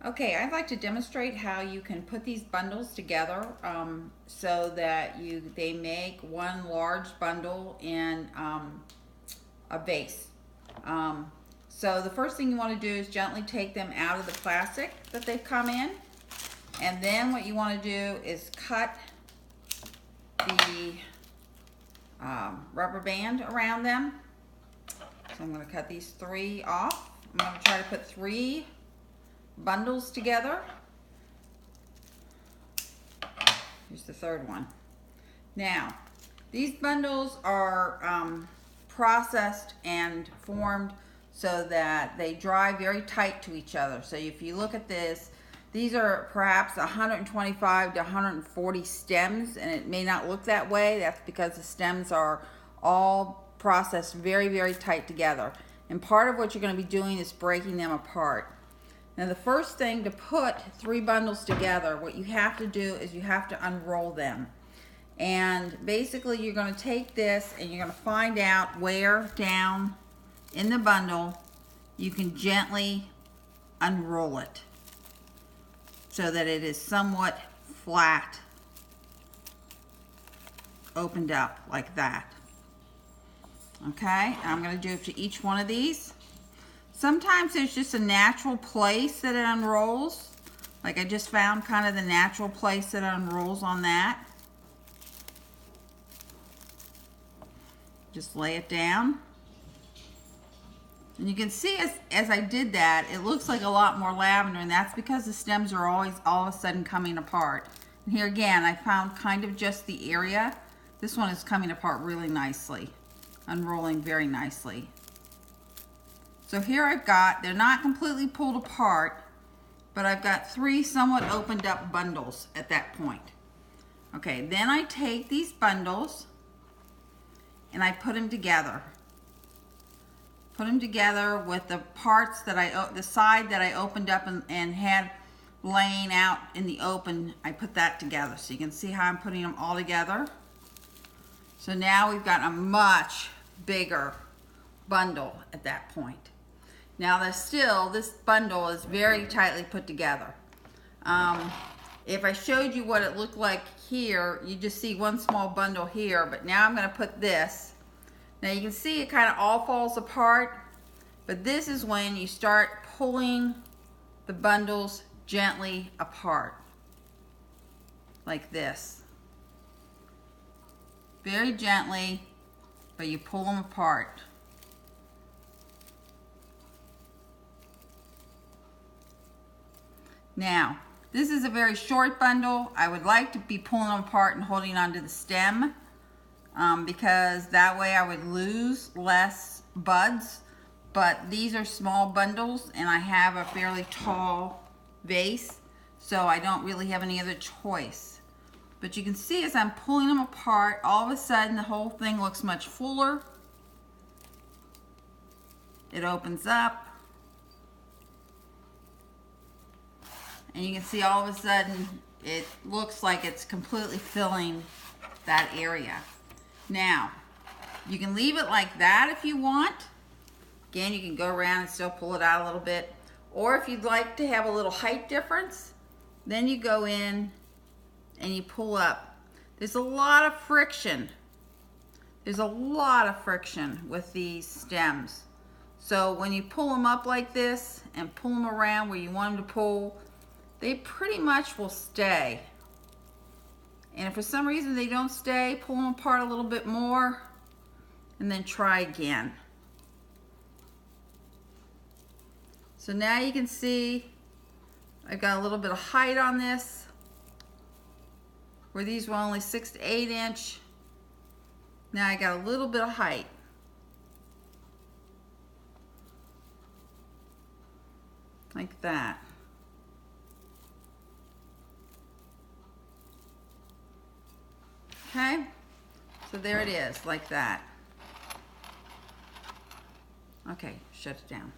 Okay, I'd like to demonstrate how you can put these bundles together so that they make one large bundle in a vase. So the first thing you want to do is gently take them out of the plastic that they've come in, and then what you want to do is cut the rubber band around them. So I'm going to cut these 3 off. I'm going to try to put 3 bundles together. Here's the 3rd one. Now, these bundles are processed and formed so that they dry very tight to each other. So if you look at this, these are perhaps 125 to 140 stems, and it may not look that way. That's because the stems are all processed very, very tight together. And part of what you're going to be doing is breaking them apart. Now the first thing to put 3 bundles together, what you have to do is you have to unroll them. And basically you're going to take this and you're going to find out where down in the bundle you can gently unroll it so that it is somewhat flat, opened up like that. Okay, and I'm going to do it to each one of these. Sometimes there's just a natural place that it unrolls. Like I just found kind of the natural place that it unrolls on that. Just lay it down. And you can see as I did that, it looks like a lot more lavender, and that's because the stems are always all of a sudden coming apart. And here again, I found kind of just the area. This one is coming apart really nicely, unrolling very nicely. So here I've got, they're not completely pulled apart, but I've got 3 somewhat opened up bundles at that point. Okay, then I take these bundles and I put them together. Put them together with the parts that the side that I opened up and had laying out in the open. I put that together. So you can see how I'm putting them all together. So now we've got a much bigger bundle at that point. Now this bundle is very tightly put together. If I showed you what it looked like here, you just see one small bundle here, but now I'm going to put this. Now you can see it kind of all falls apart, but this is when you start pulling the bundles gently apart, like this. Very gently, but you pull them apart. Now, this is a very short bundle. I would like to be pulling them apart and holding onto the stem because that way I would lose less buds. But these are small bundles and I have a fairly tall vase, so I don't really have any other choice. But you can see as I'm pulling them apart, all of a sudden the whole thing looks much fuller. It opens up. And you can see all of a sudden it looks like it's completely filling that area. Now, you can leave it like that if you want. Again, you can go around and still pull it out a little bit. Or if you'd like to have a little height difference, then you go in and you pull up. There's a lot of friction. There's a lot of friction with these stems. So when you pull them up like this and pull them around where you want them to pull, they pretty much will stay. And if for some reason they don't stay, pull them apart a little bit more and then try again. So now you can see I've got a little bit of height on this, where these were only 6 to 8 inch. Now I got a little bit of height. Like that. Okay, so there it is, like that. Okay, shut it down.